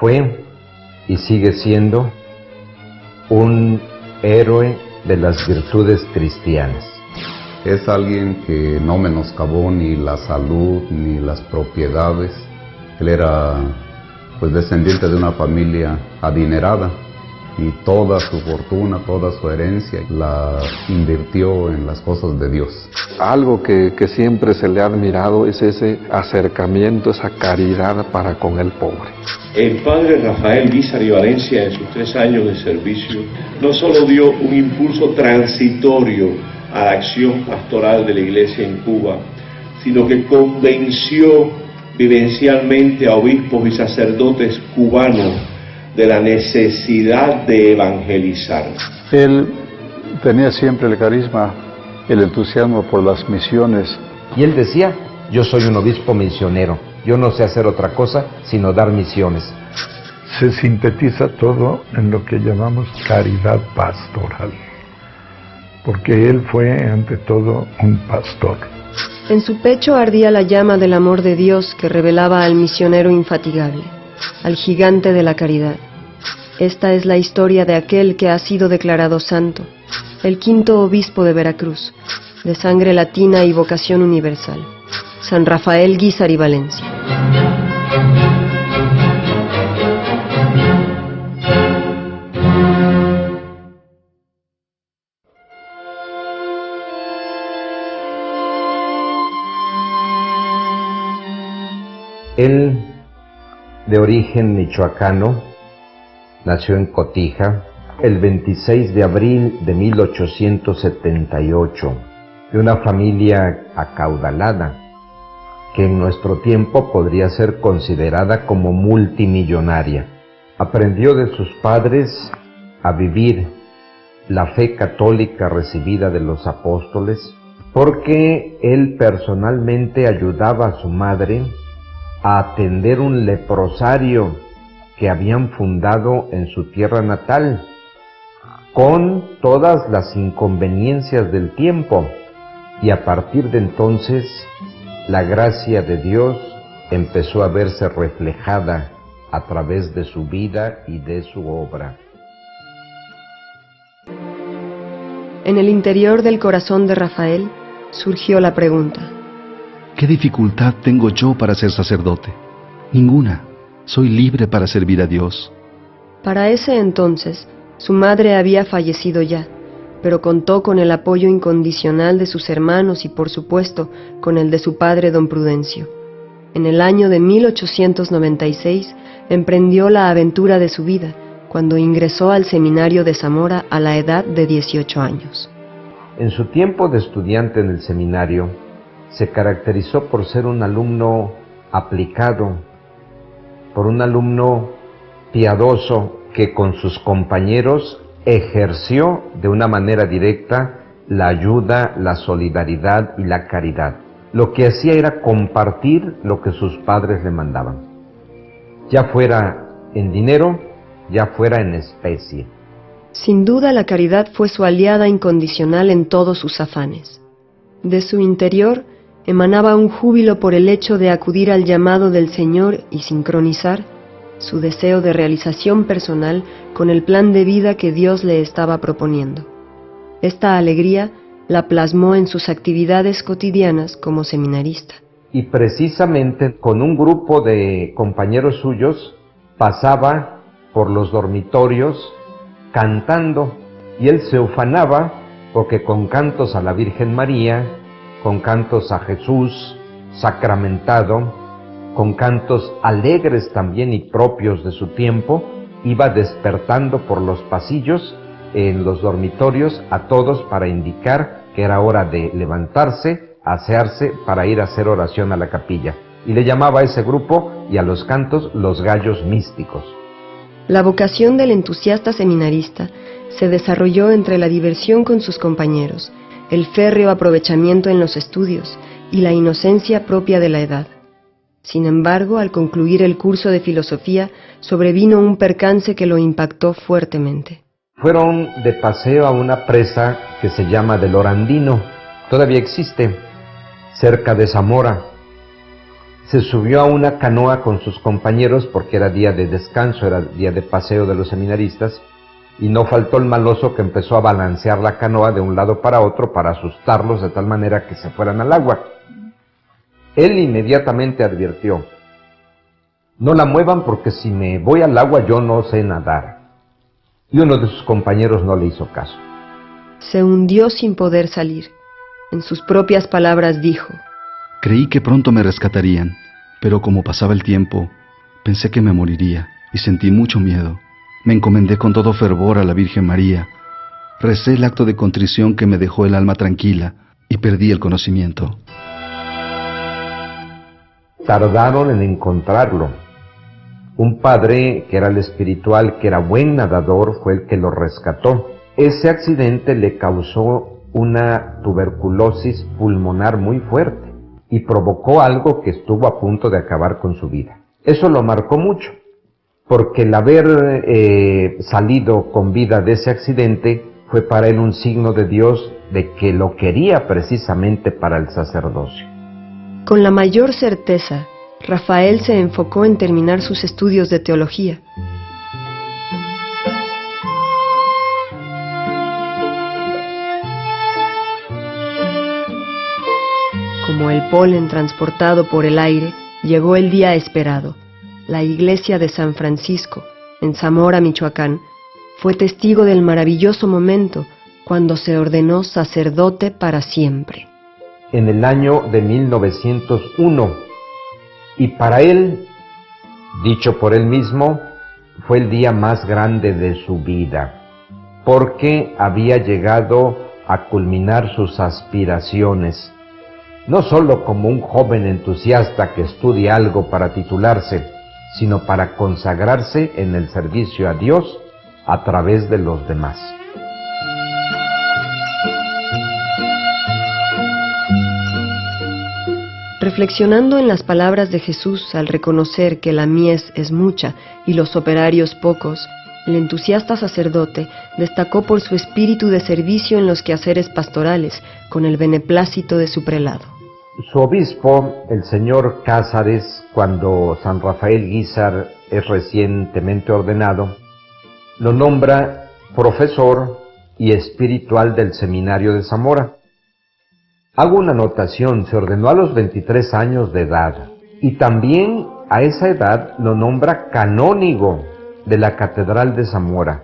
fue y sigue siendo un héroe de las virtudes cristianas. Es alguien que no menoscabó ni la salud ni las propiedades. Él era pues descendiente de una familia adinerada y toda su fortuna, toda su herencia la invirtió en las cosas de Dios. Algo que siempre se le ha admirado es ese acercamiento, esa caridad para con el pobre. El padre Rafael Guízar y Valencia, en sus 3 años de servicio, no solo dio un impulso transitorio a la acción pastoral de la Iglesia en Cuba, sino que convenció vivencialmente a obispos y sacerdotes cubanos de la necesidad de evangelizar. Él tenía siempre el carisma, el entusiasmo por las misiones. Y él decía, yo soy un obispo misionero, yo no sé hacer otra cosa sino dar misiones. Se sintetiza todo en lo que llamamos caridad pastoral, porque él fue ante todo un pastor. En su pecho ardía la llama del amor de Dios que revelaba al misionero infatigable, al gigante de la caridad. Esta es la historia de aquel que ha sido declarado santo, el 5º obispo de Veracruz, de sangre latina y vocación universal, San Rafael Guízar y Valencia. Él, de origen michoacano, nació en Cotija el 26 de abril de 1878, de una familia acaudalada, que en nuestro tiempo podría ser considerada como multimillonaria. Aprendió de sus padres a vivir la fe católica recibida de los apóstoles, porque él personalmente ayudaba a su madre a atender un leprosario que habían fundado en su tierra natal, con todas las inconveniencias del tiempo, y a partir de entonces la gracia de Dios empezó a verse reflejada a través de su vida y de su obra. En el interior del corazón de Rafael surgió la pregunta: ¿qué dificultad tengo yo para ser sacerdote? Ninguna. Soy libre para servir a Dios. Para ese entonces, su madre había fallecido ya, pero contó con el apoyo incondicional de sus hermanos y, por supuesto, con el de su padre don Prudencio. En el año de 1896, emprendió la aventura de su vida, cuando ingresó al seminario de Zamora a la edad de 18 años. En su tiempo de estudiante en el seminario, se caracterizó por ser un alumno aplicado, por un alumno piadoso que con sus compañeros ejerció de una manera directa la ayuda, la solidaridad y la caridad. Lo que hacía era compartir lo que sus padres le mandaban, ya fuera en dinero, ya fuera en especie. Sin duda la caridad fue su aliada incondicional en todos sus afanes. De su interior emanaba un júbilo por el hecho de acudir al llamado del Señor y sincronizar su deseo de realización personal con el plan de vida que Dios le estaba proponiendo. Esta alegría la plasmó en sus actividades cotidianas como seminarista. Y precisamente con un grupo de compañeros suyos pasaba por los dormitorios cantando, y él se ufanaba porque con cantos a la Virgen María, con cantos a Jesús sacramentado, con cantos alegres también y propios de su tiempo, iba despertando por los pasillos en los dormitorios a todos para indicar que era hora de levantarse, asearse para ir a hacer oración a la capilla. Y le llamaba a ese grupo y a los cantos los gallos místicos. La vocación del entusiasta seminarista se desarrolló entre la diversión con sus compañeros, el férreo aprovechamiento en los estudios y la inocencia propia de la edad. Sin embargo, al concluir el curso de filosofía, sobrevino un percance que lo impactó fuertemente. Fueron de paseo a una presa que se llama del Orandino, todavía existe, cerca de Zamora. Se subió a una canoa con sus compañeros porque era día de descanso, era día de paseo de los seminaristas, y no faltó el maloso que empezó a balancear la canoa de un lado para otro para asustarlos de tal manera que se fueran al agua. Él inmediatamente advirtió: no la muevan porque si me voy al agua yo no sé nadar. Y uno de sus compañeros no le hizo caso. Se hundió sin poder salir. En sus propias palabras dijo: Creí que pronto me rescatarían, pero como pasaba el tiempo, pensé que me moriría y sentí mucho miedo. Me encomendé con todo fervor a la Virgen María. Recé el acto de contrición que me dejó el alma tranquila y perdí el conocimiento. Tardaron en encontrarlo. Un padre, que era el espiritual, que era buen nadador, fue el que lo rescató. Ese accidente le causó una tuberculosis pulmonar muy fuerte y provocó algo que estuvo a punto de acabar con su vida. Eso lo marcó mucho, porque el haber salido con vida de ese accidente fue para él un signo de Dios de que lo quería precisamente para el sacerdocio. Con la mayor certeza, Rafael se enfocó en terminar sus estudios de teología. Como el polen transportado por el aire, llegó el día esperado. La iglesia de San Francisco, en Zamora, Michoacán, fue testigo del maravilloso momento cuando se ordenó sacerdote para siempre. En el año de 1901, y para él, dicho por él mismo, fue el día más grande de su vida, porque había llegado a culminar sus aspiraciones, no solo como un joven entusiasta que estudia algo para titularse, sino para consagrarse en el servicio a Dios a través de los demás. Reflexionando en las palabras de Jesús al reconocer que la mies es mucha y los operarios pocos, el entusiasta sacerdote destacó por su espíritu de servicio en los quehaceres pastorales, con el beneplácito de su prelado. Su obispo, el señor Cázares, cuando San Rafael Guízar es recientemente ordenado, lo nombra profesor y espiritual del seminario de Zamora. Hago una anotación: se ordenó a los 23 años de edad y también a esa edad lo nombra canónigo de la Catedral de Zamora,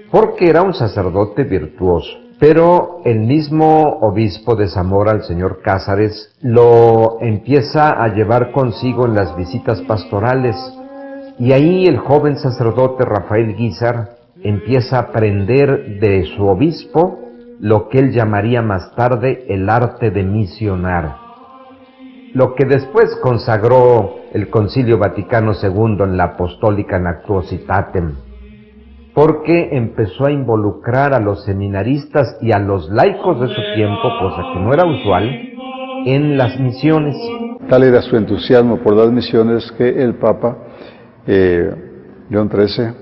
porque era un sacerdote virtuoso. Pero el mismo obispo de Zamora, el señor Cázares, lo empieza a llevar consigo en las visitas pastorales, y ahí el joven sacerdote Rafael Guízar empieza a aprender de su obispo lo que él llamaría más tarde el arte de misionar, lo que después consagró el Concilio Vaticano II en la Apostólica Nactuositatem, porque empezó a involucrar a los seminaristas y a los laicos de su tiempo, cosa que no era usual, en las misiones. Tal era su entusiasmo por las misiones que el Papa León XIII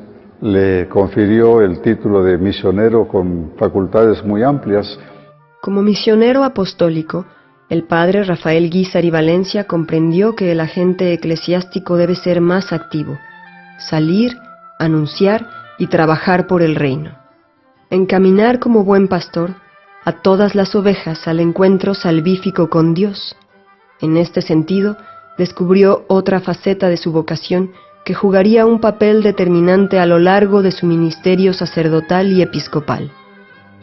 le confirió el título de misionero con facultades muy amplias. Como misionero apostólico, el padre Rafael Guízar y Valencia comprendió que el agente eclesiástico debe ser más activo, salir, anunciar y trabajar por el reino. Encaminar como buen pastor a todas las ovejas al encuentro salvífico con Dios. En este sentido, descubrió otra faceta de su vocación que jugaría un papel determinante a lo largo de su ministerio sacerdotal y episcopal.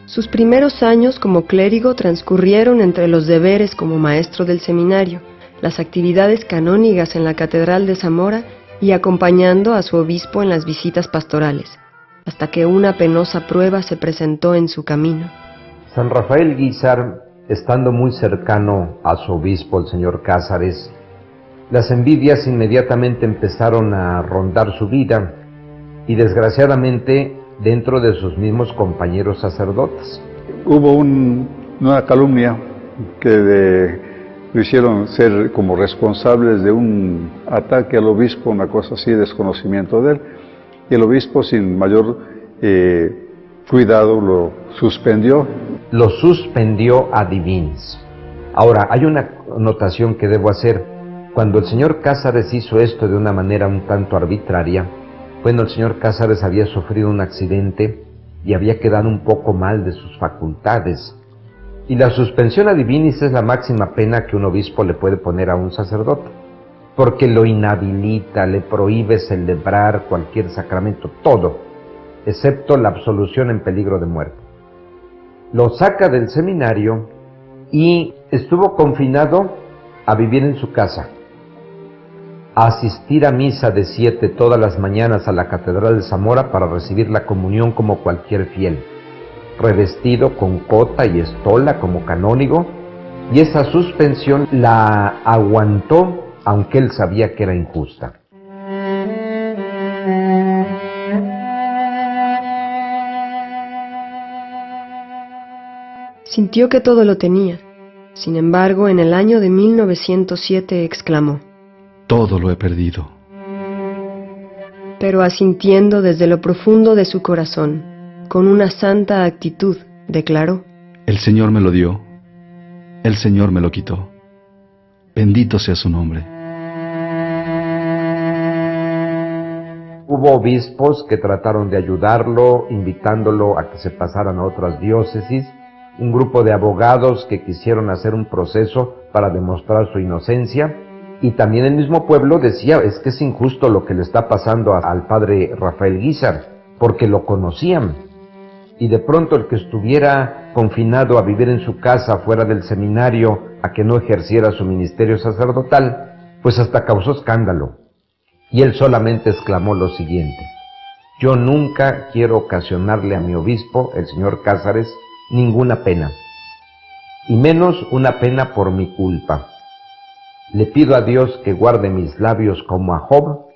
Sus primeros años como clérigo transcurrieron entre los deberes como maestro del seminario, las actividades canónigas en la Catedral de Zamora y acompañando a su obispo en las visitas pastorales, hasta que una penosa prueba se presentó en su camino. San Rafael Guízar, estando muy cercano a su obispo, el señor Cázares, las envidias inmediatamente empezaron a rondar su vida y desgraciadamente dentro de sus mismos compañeros sacerdotes. Hubo una calumnia que lo hicieron ser como responsables de un ataque al obispo, una cosa así, desconocimiento de él, y el obispo sin mayor cuidado lo suspendió. Lo suspendió a divins. Ahora, hay una anotación que debo hacer. Cuando el señor Cázares hizo esto de una manera un tanto arbitraria, bueno, el señor Cázares había sufrido un accidente y había quedado un poco mal de sus facultades. Y la suspensión a divinis es la máxima pena que un obispo le puede poner a un sacerdote, porque lo inhabilita, le prohíbe celebrar cualquier sacramento, todo, excepto la absolución en peligro de muerte. Lo saca del seminario y estuvo confinado a vivir en su casa, a asistir a misa de 7 todas las mañanas a la Catedral de Zamora para recibir la comunión como cualquier fiel, revestido con cota y estola como canónigo, y esa suspensión la aguantó aunque él sabía que era injusta. Sintió que todo lo tenía. Sin embargo, en el año de 1907 exclamó: Todo lo he perdido. Pero asintiendo desde lo profundo de su corazón, con una santa actitud, declaró: El Señor me lo dio, el Señor me lo quitó. Bendito sea su nombre. Hubo obispos que trataron de ayudarlo, invitándolo a que se pasaran a otras diócesis, un grupo de abogados que quisieron hacer un proceso para demostrar su inocencia, y también el mismo pueblo decía, es que es injusto lo que le está pasando al padre Rafael Guízar, porque lo conocían, y de pronto el que estuviera confinado a vivir en su casa fuera del seminario, a que no ejerciera su ministerio sacerdotal, pues hasta causó escándalo. Y él solamente exclamó lo siguiente: yo nunca quiero ocasionarle a mi obispo, el señor Cázares, ninguna pena, y menos una pena por mi culpa. Le pido a Dios que guarde mis labios como a Job,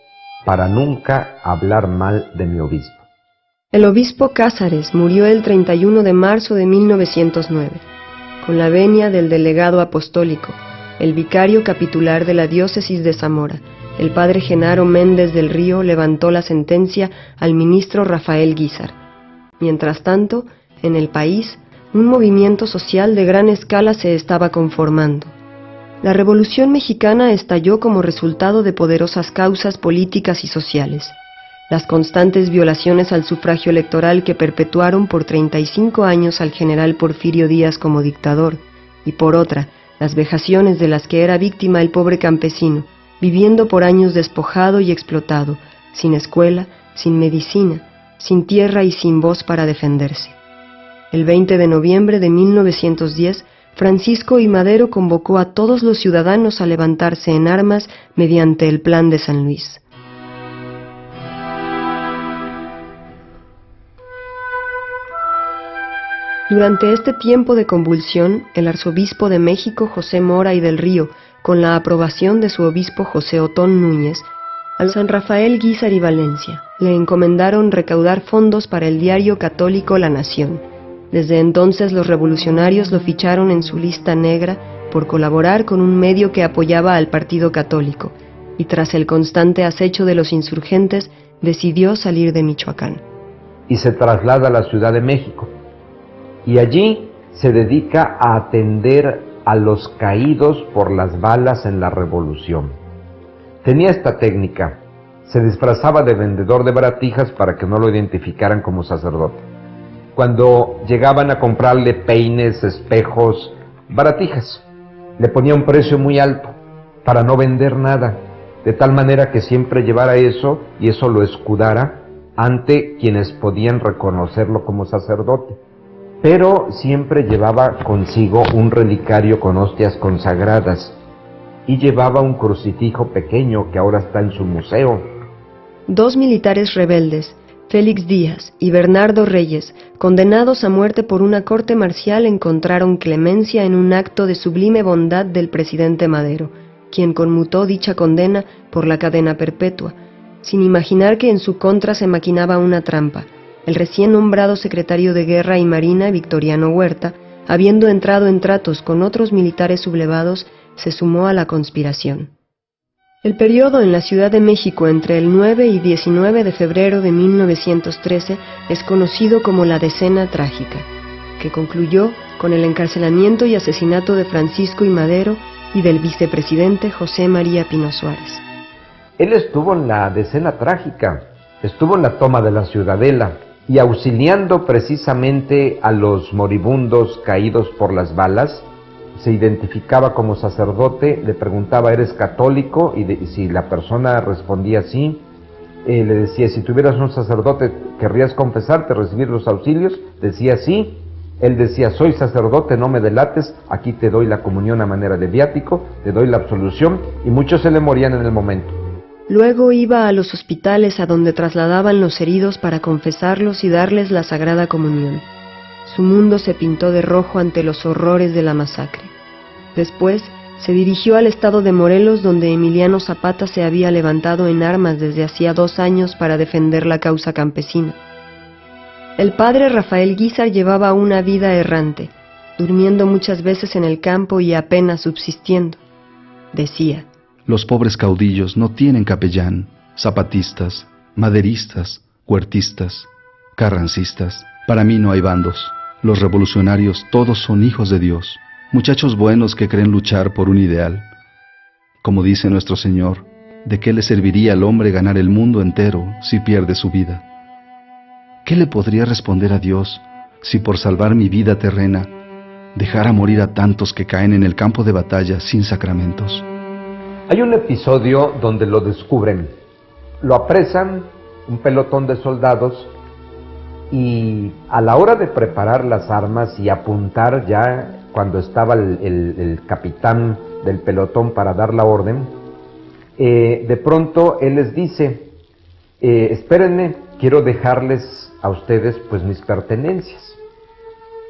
para nunca hablar mal de mi obispo. El obispo Cázares murió el 31 de marzo de 1909, con la venia del delegado apostólico, el vicario capitular de la diócesis de Zamora. El padre Genaro Méndez del Río levantó la sentencia al ministro Rafael Guízar. Mientras tanto, en el país, un movimiento social de gran escala se estaba conformando. La Revolución Mexicana estalló como resultado de poderosas causas políticas y sociales. Las constantes violaciones al sufragio electoral que perpetuaron por 35 años al general Porfirio Díaz como dictador, y por otra, las vejaciones de las que era víctima el pobre campesino, viviendo por años despojado y explotado, sin escuela, sin medicina, sin tierra y sin voz para defenderse. El 20 de noviembre de 1910, Francisco I. Madero convocó a todos los ciudadanos a levantarse en armas mediante el Plan de San Luis. Durante este tiempo de convulsión, el arzobispo de México, José Mora y del Río, con la aprobación de su obispo José Otón Núñez, al San Rafael Guízar y Valencia, le encomendaron recaudar fondos para el diario católico La Nación. Desde entonces los revolucionarios lo ficharon en su lista negra por colaborar con un medio que apoyaba al partido católico, y tras el constante acecho de los insurgentes, decidió salir de Michoacán. Y se traslada a la Ciudad de México, y allí se dedica a atender a los caídos por las balas en la Revolución. Tenía esta técnica: se disfrazaba de vendedor de baratijas para que no lo identificaran como sacerdote. Cuando llegaban a comprarle peines, espejos, baratijas, le ponía un precio muy alto para no vender nada, de tal manera que siempre llevara eso y eso lo escudara ante quienes podían reconocerlo como sacerdote. Pero siempre llevaba consigo un relicario con hostias consagradas y llevaba un crucifijo pequeño que ahora está en su museo. 2 militares rebeldes, Félix Díaz y Bernardo Reyes, condenados a muerte por una corte marcial, encontraron clemencia en un acto de sublime bondad del presidente Madero, quien conmutó dicha condena por la cadena perpetua, sin imaginar que en su contra se maquinaba una trampa. El recién nombrado secretario de Guerra y Marina, Victoriano Huerta, habiendo entrado en tratos con otros militares sublevados, se sumó a la conspiración. El periodo en la Ciudad de México entre el 9 y 19 de febrero de 1913 es conocido como la Decena Trágica, que concluyó con el encarcelamiento y asesinato de Francisco I. Madero y del vicepresidente José María Pino Suárez. Él estuvo en la Decena Trágica, estuvo en la toma de la Ciudadela y auxiliando precisamente a los moribundos caídos por las balas. Se identificaba como sacerdote, le preguntaba, ¿eres católico? Y si la persona respondía sí, le decía, si tuvieras un sacerdote, ¿querrías confesarte, recibir los auxilios? Decía sí. Él decía, soy sacerdote, no me delates, aquí te doy la comunión a manera de viático, te doy la absolución, y muchos se le morían en el momento. Luego iba a los hospitales a donde trasladaban los heridos para confesarlos y darles la Sagrada Comunión. Su mundo se pintó de rojo ante los horrores de la masacre. Después se dirigió al estado de Morelos, donde Emiliano Zapata se había levantado en armas desde hacía 2 años para defender la causa campesina. El padre Rafael Guízar llevaba una vida errante, durmiendo muchas veces en el campo y apenas subsistiendo. Decía: los pobres caudillos no tienen capellán, zapatistas, maderistas, huertistas, carrancistas. Para mí no hay bandos. Los revolucionarios todos son hijos de Dios, muchachos buenos que creen luchar por un ideal. Como dice nuestro Señor, ¿de qué le serviría al hombre ganar el mundo entero si pierde su vida? ¿Qué le podría responder a Dios si por salvar mi vida terrena dejara morir a tantos que caen en el campo de batalla sin sacramentos? Hay un episodio donde lo descubren, lo apresan, un pelotón de soldados, y a la hora de preparar las armas y apuntar ya, cuando estaba el capitán del pelotón para dar la orden, de pronto él les dice, espérenme, quiero dejarles a ustedes pues mis pertenencias.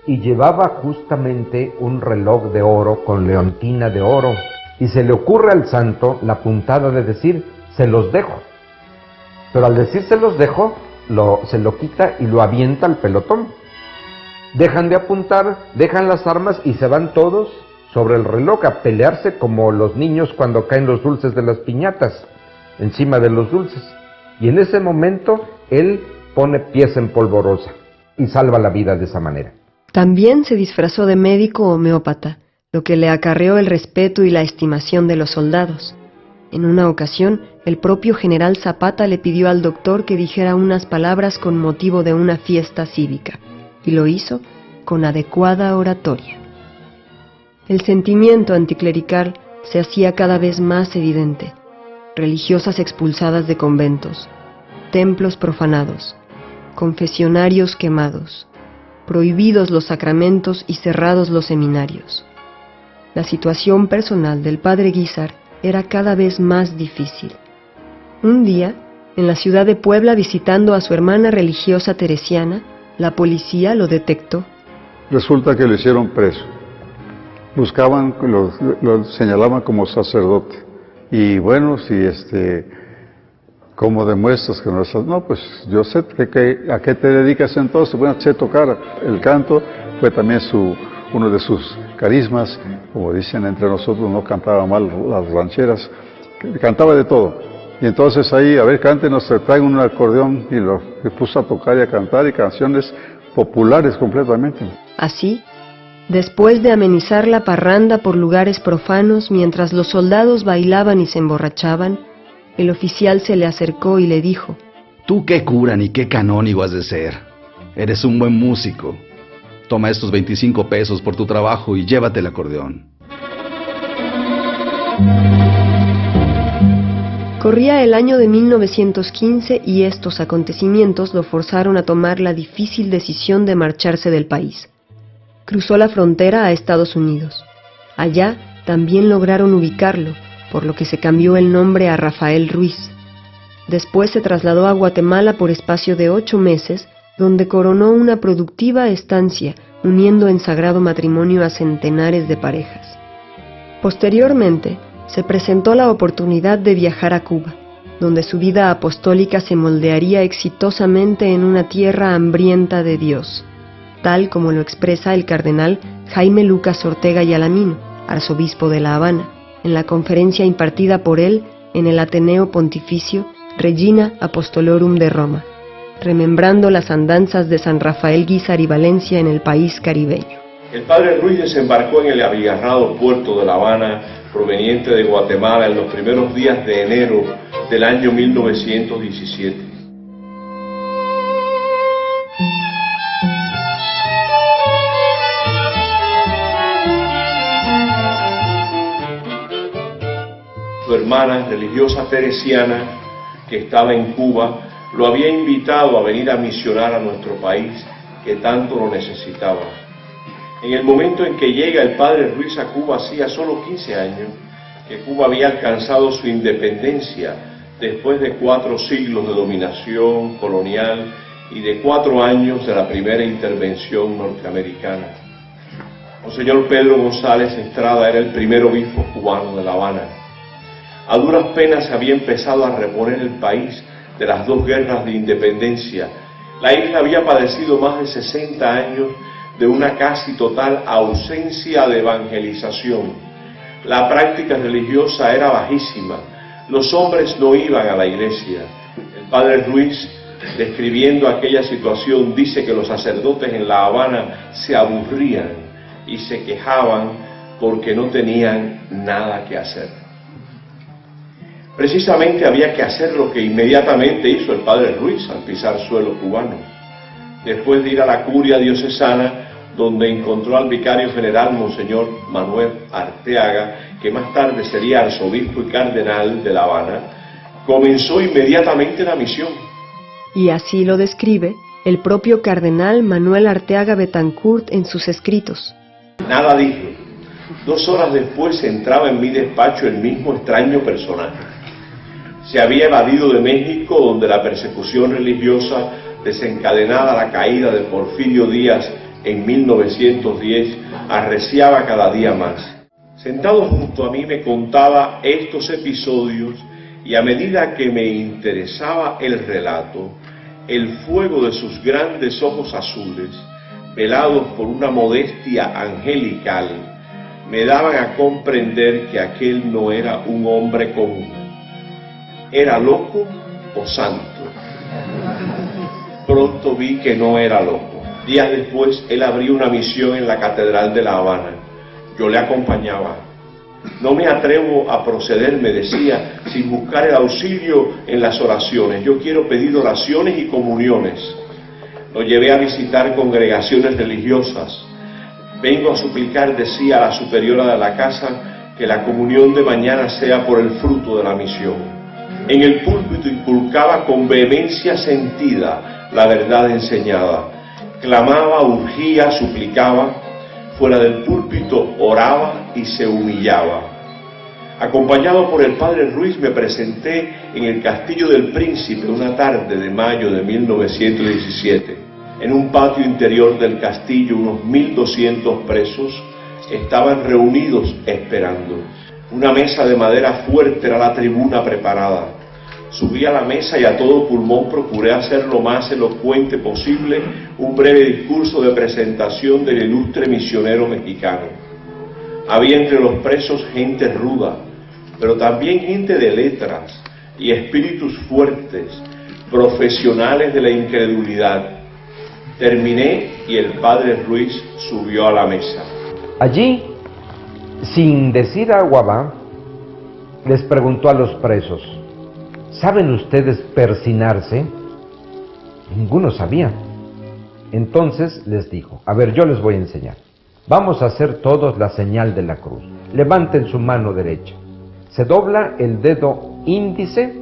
Y llevaba justamente un reloj de oro con leontina de oro, y se le ocurre al santo la puntada de decir, se los dejo. Pero al decir se los dejo, se lo quita y lo avienta al pelotón. Dejan de apuntar, dejan las armas y se van todos sobre el reloj a pelearse como los niños cuando caen los dulces de las piñatas, encima de los dulces. Y en ese momento él pone pies en polvorosa y salva la vida de esa manera. También se disfrazó de médico homeópata, lo que le acarreó el respeto y la estimación de los soldados. En una ocasión, el propio general Zapata le pidió al doctor que dijera unas palabras con motivo de una fiesta cívica, y lo hizo con adecuada oratoria. El sentimiento anticlerical se hacía cada vez más evidente. Religiosas expulsadas de conventos, templos profanados, confesionarios quemados, prohibidos los sacramentos y cerrados los seminarios. La situación personal del padre Guízar era cada vez más difícil. Un día, en la ciudad de Puebla, visitando a su hermana religiosa teresiana, la policía lo detectó. Resulta que lo hicieron preso. Buscaban, lo señalaban como sacerdote. Y bueno, si ¿cómo demuestras que no estás? No, pues yo sé a qué te dedicas entonces. Bueno, sé tocar el canto, fue también uno de sus carismas, como dicen entre nosotros, no cantaba mal las rancheras, cantaba de todo. Y entonces ahí, a ver, cántenos, traen un acordeón y lo puso a tocar y a cantar, y canciones populares completamente. Así, después de amenizar la parranda por lugares profanos mientras los soldados bailaban y se emborrachaban, el oficial se le acercó y le dijo: ¿Tú qué cura ni qué canónigo has de ser? Eres un buen músico. Toma estos 25 pesos por tu trabajo y llévate el acordeón. Corría el año de 1915 y estos acontecimientos lo forzaron a tomar la difícil decisión de marcharse del país. Cruzó la frontera a Estados Unidos. Allá también lograron ubicarlo, por lo que se cambió el nombre a Rafael Ruiz. Después se trasladó a Guatemala por espacio de 8 meses, donde coronó una productiva estancia, uniendo en sagrado matrimonio a centenares de parejas. Posteriormente, se presentó la oportunidad de viajar a Cuba, donde su vida apostólica se moldearía exitosamente en una tierra hambrienta de Dios, tal como lo expresa el cardenal Jaime Lucas Ortega y Alamino, arzobispo de La Habana, en la conferencia impartida por él en el Ateneo Pontificio Regina Apostolorum de Roma, remembrando las andanzas de San Rafael Guízar y Valencia en el país caribeño. El padre Ruiz desembarcó en el abigarrado puerto de La Habana proveniente de Guatemala en los primeros días de enero del año 1917. Su hermana religiosa teresiana, que estaba en Cuba, lo había invitado a venir a misionar a nuestro país, que tanto lo necesitaba. En el momento en que llega el padre Ruiz a Cuba, hacía solo 15 años, que Cuba había alcanzado su independencia después de 4 siglos de dominación colonial y de 4 años de la primera intervención norteamericana. Monseñor Pedro González Estrada era el primer obispo cubano de La Habana. A duras penas se había empezado a reponer el país de las 2 guerras de independencia. La isla había padecido más de 60 años de una casi total ausencia de evangelización. La práctica religiosa era bajísima. Los hombres no iban a la iglesia. El padre Ruiz, describiendo aquella situación, dice que los sacerdotes en La Habana se aburrían y se quejaban porque no tenían nada que hacer. Precisamente había que hacer lo que inmediatamente hizo el padre Ruiz al pisar suelo cubano. Después de ir a la curia diocesana, donde encontró al vicario general Monseñor Manuel Arteaga, que más tarde sería arzobispo y cardenal de La Habana, comenzó inmediatamente la misión. Y así lo describe el propio cardenal Manuel Arteaga Betancourt en sus escritos. Nada dije. 2 horas después entraba en mi despacho el mismo extraño personaje. Se había evadido de México, donde la persecución religiosa desencadenada a la caída de Porfirio Díaz en 1910 arreciaba cada día más. Sentado junto a mí me contaba estos episodios y a medida que me interesaba el relato, el fuego de sus grandes ojos azules, velados por una modestia angelical, me daban a comprender que aquel no era un hombre común. ¿Era loco o santo? Pronto vi que no era loco. Días después, él abrió una misión en la Catedral de La Habana. Yo le acompañaba. No me atrevo a proceder, me decía, sin buscar el auxilio en las oraciones. Yo quiero pedir oraciones y comuniones. Lo llevé a visitar congregaciones religiosas. Vengo a suplicar, decía la superiora de la casa, que la comunión de mañana sea por el fruto de la misión. En el púlpito inculcaba con vehemencia sentida la verdad enseñada. Clamaba, urgía, suplicaba. Fuera del púlpito oraba y se humillaba. Acompañado por el padre Ruiz me presenté en el Castillo del Príncipe una tarde de mayo de 1917. En un patio interior del castillo unos 1.200 presos estaban reunidos esperando. Una mesa de madera fuerte era la tribuna preparada. Subí a la mesa y a todo pulmón procuré hacer lo más elocuente posible un breve discurso de presentación del ilustre misionero mexicano. Había entre los presos gente ruda, pero también gente de letras y espíritus fuertes, profesionales de la incredulidad. Terminé y el padre Ruiz subió a la mesa. Allí, sin decir agua va, les preguntó a los presos: ¿saben ustedes persinarse? Ninguno sabía. Entonces les dijo: a ver, yo les voy a enseñar. Vamos a hacer todos la señal de la cruz. Levanten su mano derecha. Se dobla el dedo índice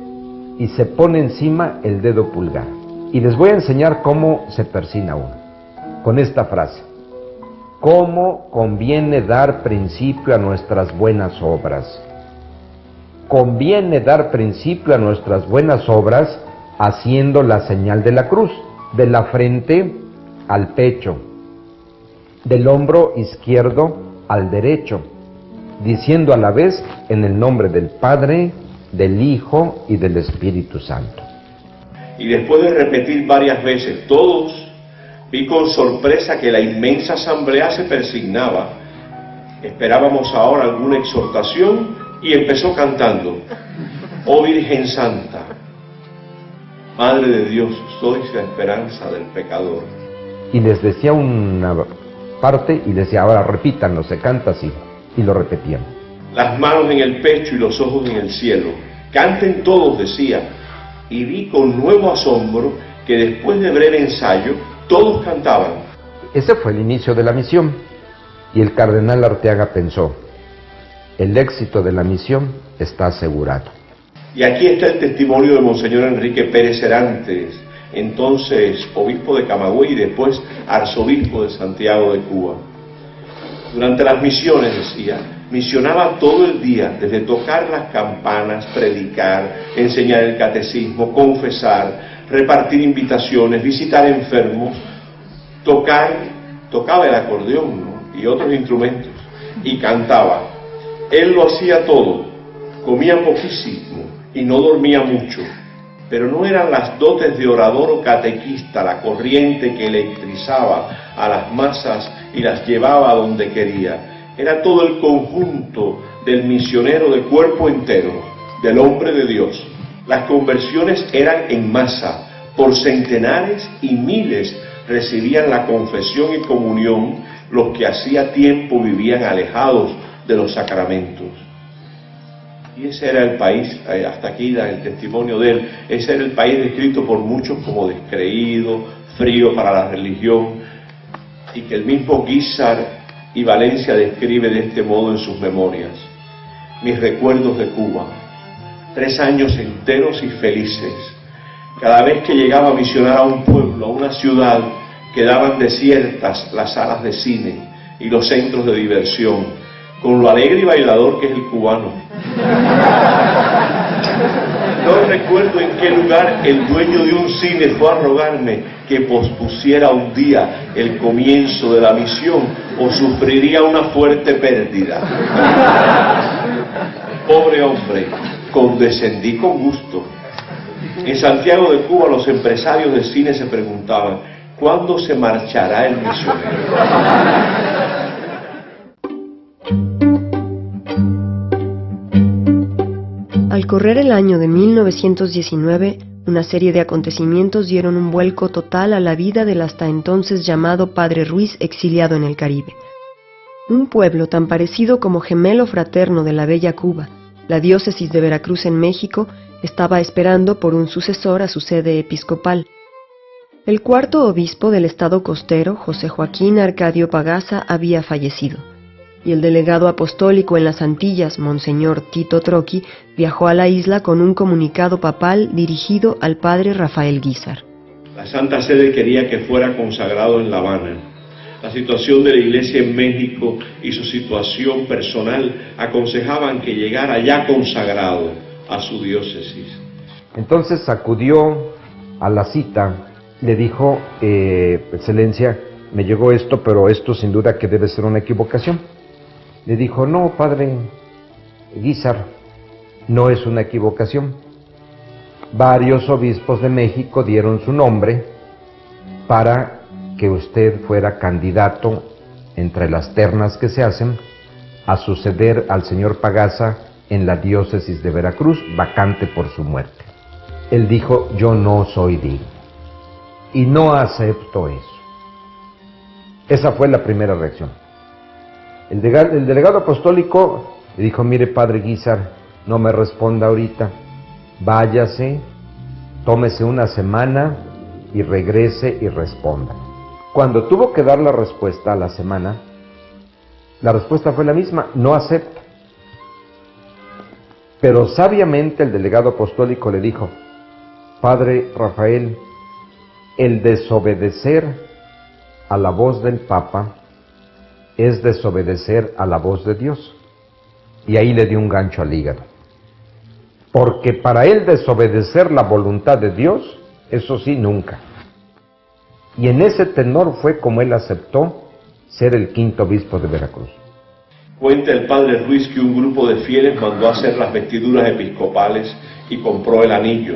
y se pone encima el dedo pulgar. Y les voy a enseñar cómo se persina uno. Con esta frase: ¿cómo conviene dar principio a nuestras buenas obras? Conviene dar principio a nuestras buenas obras haciendo la señal de la cruz, de la frente al pecho, del hombro izquierdo al derecho, diciendo a la vez en el nombre del Padre, del Hijo y del Espíritu Santo. Y después de repetir varias veces todos, vi con sorpresa que la inmensa asamblea se persignaba. Esperábamos ahora alguna exhortación y empezó cantando: oh Virgen Santa, Madre de Dios, sois la esperanza del pecador. Y les decía una parte y les decía: ahora repítanlo, se canta así. Y lo repetían. las manos en el pecho y los ojos en el cielo. Canten todos, decía, y vi con nuevo asombro que después de breve ensayo, todos cantaban. Ese fue el inicio de la misión, y el cardenal Arteaga pensó, el éxito de la misión está asegurado. Y aquí está el testimonio de Monseñor Enrique Pérez Serantes, entonces obispo de Camagüey y después arzobispo de Santiago de Cuba. Durante las misiones, decía, misionaba todo el día, desde tocar las campanas, predicar, enseñar el catecismo, confesar, repartir invitaciones, visitar enfermos, tocaba el acordeón, ¿no?, y otros instrumentos, y cantaba. Él lo hacía todo, comía poquísimo y no dormía mucho, pero no eran las dotes de orador o catequista la corriente que electrizaba a las masas y las llevaba a donde quería. Era todo el conjunto del misionero de cuerpo entero, del hombre de Dios. Las conversiones eran en masa, por centenares y miles recibían la confesión y comunión los que hacía tiempo vivían alejados de los sacramentos. Y ese era el país, hasta aquí da el testimonio de él, ese era el país descrito por muchos como descreído, frío para la religión, y que el mismo Guízar y Valencia describe de este modo en sus memorias. Mis recuerdos de Cuba, 3 años enteros y felices. Cada vez que llegaba a misionar a un pueblo, a una ciudad, quedaban desiertas las salas de cine y los centros de diversión, con lo alegre y bailador que es el cubano. No recuerdo en qué lugar el dueño de un cine fue a rogarme que pospusiera un día el comienzo de la misión o sufriría una fuerte pérdida. Pobre hombre, condescendí con gusto. En Santiago de Cuba los empresarios de cine se preguntaban, ¿cuándo se marchará el misionero? Al correr el año de 1919, una serie de acontecimientos dieron un vuelco total a la vida del hasta entonces llamado Padre Ruiz exiliado en el Caribe. Un pueblo tan parecido como gemelo fraterno de la bella Cuba, la diócesis de Veracruz en México, estaba esperando por un sucesor a su sede episcopal. El cuarto obispo del estado costero, José Joaquín Arcadio Pagaza, había fallecido, y el delegado apostólico en las Antillas, Monseñor Tito Troqui, viajó a la isla con un comunicado papal dirigido al padre Rafael Guízar. La Santa Sede quería que fuera consagrado en La Habana. La situación de la Iglesia en México y su situación personal aconsejaban que llegara ya consagrado a su diócesis. Entonces acudió a la cita, le dijo, Excelencia, me llegó esto, pero esto sin duda que debe ser una equivocación. Le dijo, no, padre Guízar, no es una equivocación. Varios obispos de México dieron su nombre para que usted fuera candidato entre las ternas que se hacen a suceder al señor Pagaza en la diócesis de Veracruz, vacante por su muerte. Él dijo, yo no soy digno y no acepto eso. Esa fue la primera reacción. El delegado apostólico le dijo, mire padre Guízar, no me responda ahorita, váyase, tómese una semana y regrese y responda. Cuando tuvo que dar la respuesta a la semana, la respuesta fue la misma, no acepto. Pero sabiamente el delegado apostólico le dijo, padre Rafael, el desobedecer a la voz del Papa es desobedecer a la voz de Dios. Y ahí le dio un gancho al hígado. Porque para él desobedecer la voluntad de Dios, eso sí, nunca. Y en ese tenor fue como él aceptó ser el quinto obispo de Veracruz. Cuenta el padre Ruiz que un grupo de fieles mandó a hacer las vestiduras episcopales y compró el anillo.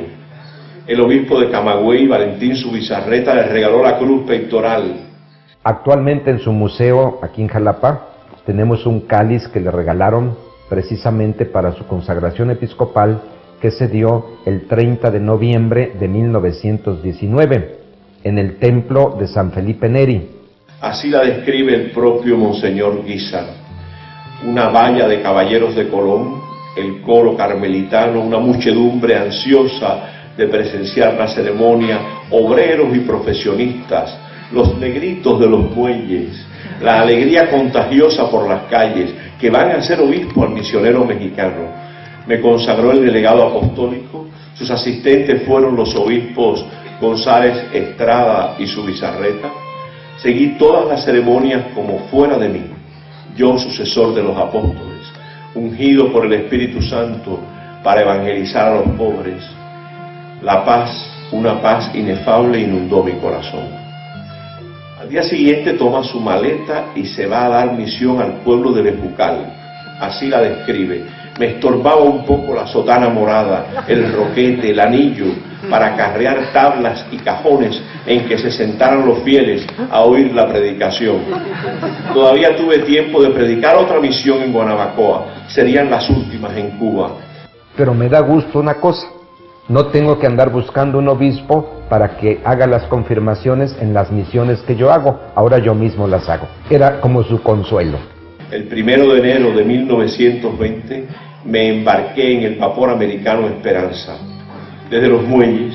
El obispo de Camagüey, Valentín Subizarreta, le regaló la cruz pectoral. Actualmente en su museo, aquí en Jalapa, tenemos un cáliz que le regalaron precisamente para su consagración episcopal, que se dio el 30 de noviembre de 1919, en el templo de San Felipe Neri. Así la describe el propio Monseñor Guízar. una valla de caballeros de Colón, el coro carmelitano, una muchedumbre ansiosa de presenciar la ceremonia, obreros y profesionistas, los negritos de los muelles, la alegría contagiosa por las calles, que van a ser obispo al misionero mexicano. Me consagró el delegado apostólico, sus asistentes fueron los obispos González Estrada y Zubizarreta. Seguí todas las ceremonias como fuera de mí, yo sucesor de los apóstoles, ungido por el Espíritu Santo para evangelizar a los pobres. La paz, una paz inefable, inundó mi corazón. Al día siguiente toma su maleta y se va a dar misión al pueblo de Bejucal. Así la describe: me estorbaba un poco la sotana morada, el roquete, el anillo, para acarrear tablas y cajones en que se sentaran los fieles a oír la predicación. Todavía tuve tiempo de predicar otra misión en Guanabacoa, serían las últimas en Cuba. Pero me da gusto una cosa: no tengo que andar buscando un obispo para que haga las confirmaciones en las misiones que yo hago, ahora yo mismo las hago. Era como su consuelo. El 1 de enero de 1920 me embarqué en el vapor americano Esperanza. Desde los muelles,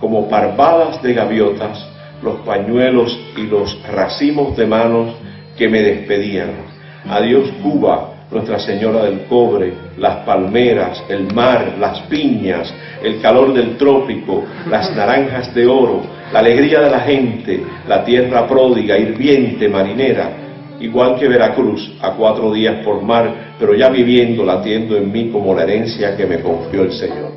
como parvadas de gaviotas, los pañuelos y los racimos de manos que me despedían. Adiós Cuba, Nuestra Señora del Cobre, las palmeras, el mar, las piñas, el calor del trópico, las naranjas de oro, la alegría de la gente, la tierra pródiga, hirviente, marinera, igual que Veracruz, a 4 días por mar, pero ya viviendo, latiendo en mí como la herencia que me confió el Señor.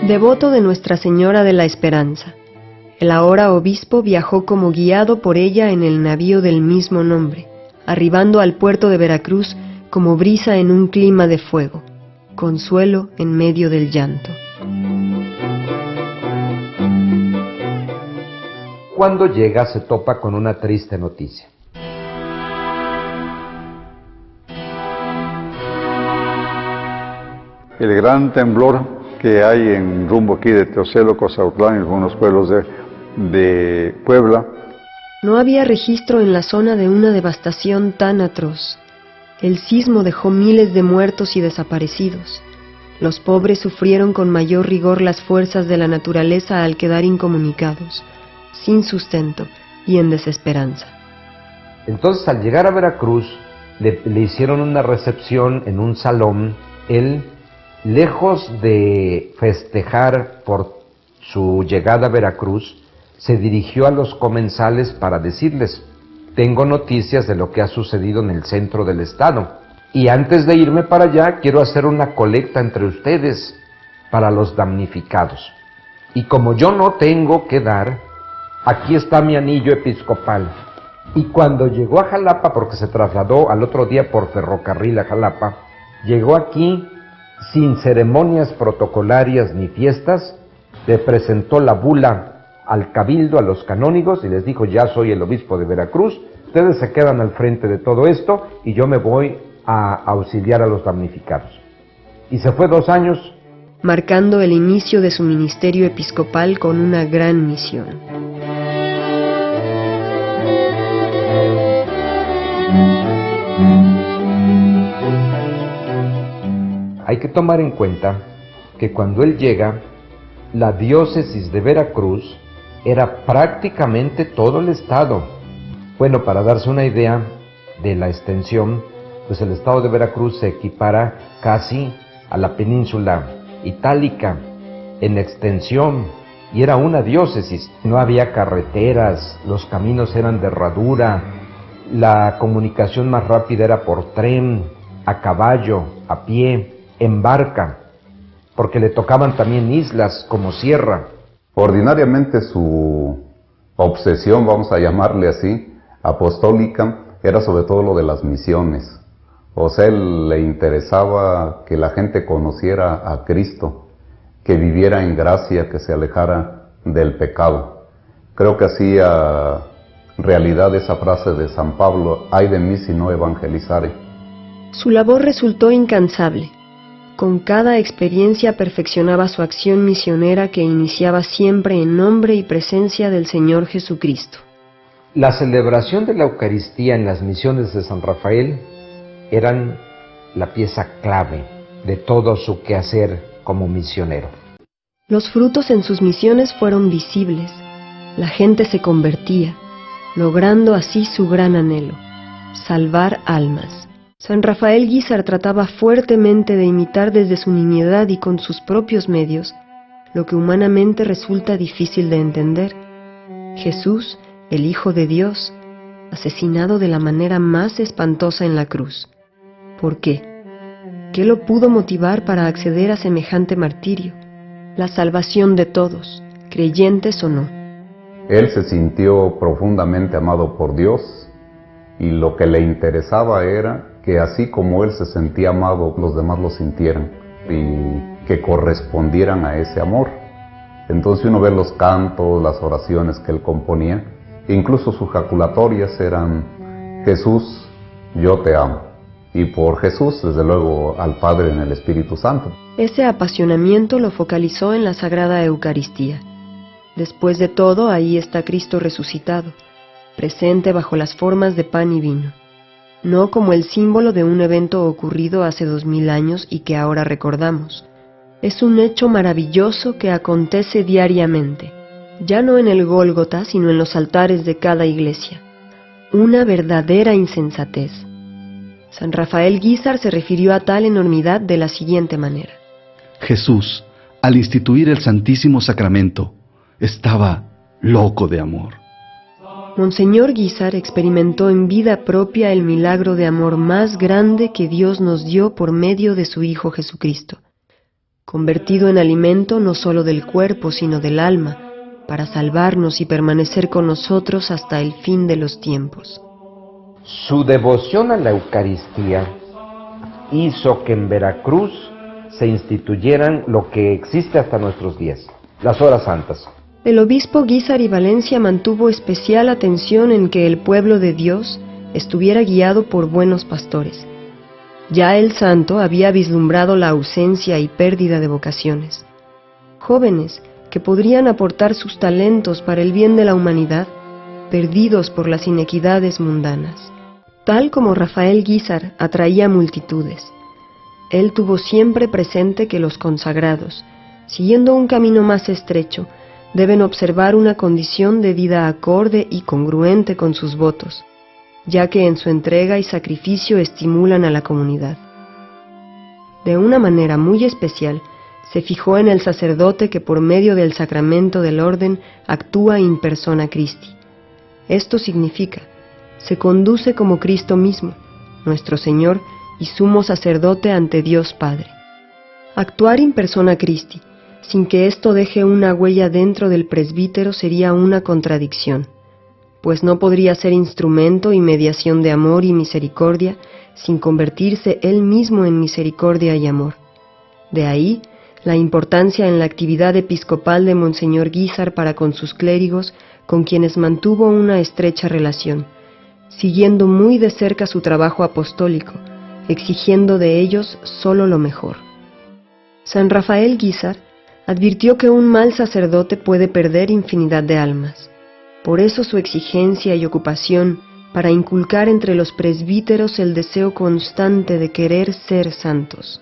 Devoto de Nuestra Señora de la Esperanza, el ahora obispo viajó como guiado por ella en el navío del mismo nombre, arribando al puerto de Veracruz como brisa en un clima de fuego, consuelo en medio del llanto. Cuando llega se topa con una triste noticia. El gran temblor que hay en rumbo aquí de Teocelo, Cozautlán y algunos pueblos de Puebla. No había registro en la zona de una devastación tan atroz. El sismo dejó miles de muertos y desaparecidos. Los pobres sufrieron con mayor rigor las fuerzas de la naturaleza al quedar incomunicados, sin sustento y en desesperanza. Entonces, al llegar a Veracruz, le hicieron una recepción en un salón. Él, lejos de festejar por su llegada a Veracruz, se dirigió a los comensales para decirles: tengo noticias de lo que ha sucedido en el centro del estado, y antes de irme para allá quiero hacer una colecta entre ustedes para los damnificados. Y como yo no tengo que dar, aquí está mi anillo episcopal. Y cuando llegó a Jalapa, porque se trasladó al otro día por ferrocarril a Jalapa, llegó aquí sin ceremonias protocolarias ni fiestas, le presentó la bula al cabildo, a los canónigos, y les dijo: ya soy el obispo de Veracruz, ustedes se quedan al frente de todo esto y yo me voy a auxiliar a los damnificados. Y se fue 2 años, marcando el inicio de su ministerio episcopal con una gran misión. Hay que tomar en cuenta que cuando él llega, la diócesis de Veracruz era prácticamente todo el estado. Bueno, para darse una idea de la extensión, pues el estado de Veracruz se equipara casi a la península itálica en extensión, y era una diócesis. No había carreteras, los caminos eran de herradura, la comunicación más rápida era por tren, a caballo, a pie, en barca, porque le tocaban también islas como Sierra. Ordinariamente su obsesión, vamos a llamarle así, apostólica, era sobre todo lo de las misiones. O sea, él le interesaba que la gente conociera a Cristo, que viviera en gracia, que se alejara del pecado. Creo que hacía realidad esa frase de San Pablo: ay de mí si no evangelizare. Su labor resultó incansable. Con cada experiencia perfeccionaba su acción misionera que iniciaba siempre en nombre y presencia del Señor Jesucristo. La celebración de la Eucaristía en las misiones de San Rafael eran la pieza clave de todo su quehacer como misionero. Los frutos en sus misiones fueron visibles. La gente se convertía, logrando así su gran anhelo, salvar almas. San Rafael Guízar trataba fuertemente de imitar desde su nimiedad y con sus propios medios lo que humanamente resulta difícil de entender: Jesús, el Hijo de Dios, asesinado de la manera más espantosa en la cruz. ¿Por qué? ¿Qué lo pudo motivar para acceder a semejante martirio? La salvación de todos, creyentes o no. Él se sintió profundamente amado por Dios y lo que le interesaba era que así como él se sentía amado, los demás lo sintieran y que correspondieran a ese amor. Entonces uno ve los cantos, las oraciones que él componía, incluso sus jaculatorias eran: Jesús, yo te amo. Y por Jesús, desde luego, al Padre en el Espíritu Santo. Ese apasionamiento lo focalizó en la Sagrada Eucaristía. Después de todo, ahí está Cristo resucitado, presente bajo las formas de pan y vino, no como el símbolo de un evento ocurrido hace 2000 años y que ahora recordamos. Es un hecho maravilloso que acontece diariamente, ya no en el Gólgota, sino en los altares de cada iglesia. Una verdadera insensatez. San Rafael Guízar se refirió a tal enormidad de la siguiente manera: Jesús, al instituir el Santísimo Sacramento, estaba loco de amor. Monseñor Guízar experimentó en vida propia el milagro de amor más grande que Dios nos dio por medio de su Hijo Jesucristo, convertido en alimento no solo del cuerpo, sino del alma, para salvarnos y permanecer con nosotros hasta el fin de los tiempos. Su devoción a la Eucaristía hizo que en Veracruz se instituyeran lo que existe hasta nuestros días, las horas santas. El obispo Guízar y Valencia mantuvo especial atención en que el pueblo de Dios estuviera guiado por buenos pastores. Ya el santo había vislumbrado la ausencia y pérdida de vocaciones. Jóvenes que podrían aportar sus talentos para el bien de la humanidad, perdidos por las inequidades mundanas. Tal como Rafael Guízar atraía multitudes, él tuvo siempre presente que los consagrados, siguiendo un camino más estrecho, deben observar una condición de vida acorde y congruente con sus votos, ya que en su entrega y sacrificio estimulan a la comunidad. De una manera muy especial, se fijó en el sacerdote que por medio del sacramento del orden actúa in persona Christi. Esto significa: se conduce como Cristo mismo, nuestro Señor y sumo sacerdote ante Dios Padre. Actuar in persona Christi, sin que esto deje una huella dentro del presbítero, sería una contradicción, pues no podría ser instrumento y mediación de amor y misericordia sin convertirse él mismo en misericordia y amor. De ahí la importancia en la actividad episcopal de Monseñor Guízar para con sus clérigos, con quienes mantuvo una estrecha relación, siguiendo muy de cerca su trabajo apostólico, exigiendo de ellos solo lo mejor. San Rafael Guízar advirtió que un mal sacerdote puede perder infinidad de almas. Por eso su exigencia y ocupación para inculcar entre los presbíteros el deseo constante de querer ser santos.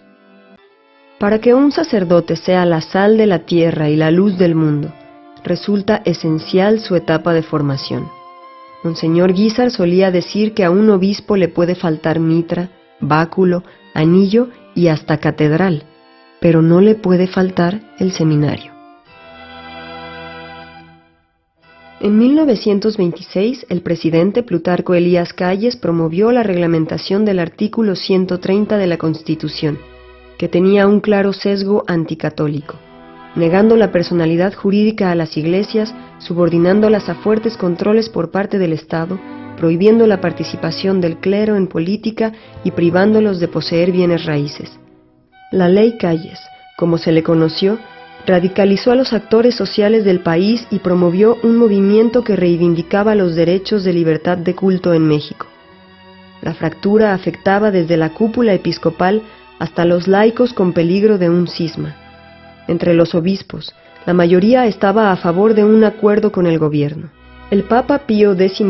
Para que un sacerdote sea la sal de la tierra y la luz del mundo, resulta esencial su etapa de formación. Monseñor Guízar solía decir que a un obispo le puede faltar mitra, báculo, anillo y hasta catedral, pero no le puede faltar el seminario. En 1926, el presidente Plutarco Elías Calles promovió la reglamentación del artículo 130 de la Constitución, que tenía un claro sesgo anticatólico, negando la personalidad jurídica a las iglesias, subordinándolas a fuertes controles por parte del Estado, prohibiendo la participación del clero en política y privándolos de poseer bienes raíces. La Ley Calles, como se le conoció, radicalizó a los actores sociales del país y promovió un movimiento que reivindicaba los derechos de libertad de culto en México. La fractura afectaba desde la cúpula episcopal hasta los laicos con peligro de un cisma. Entre los obispos, la mayoría estaba a favor de un acuerdo con el gobierno. El Papa Pío XI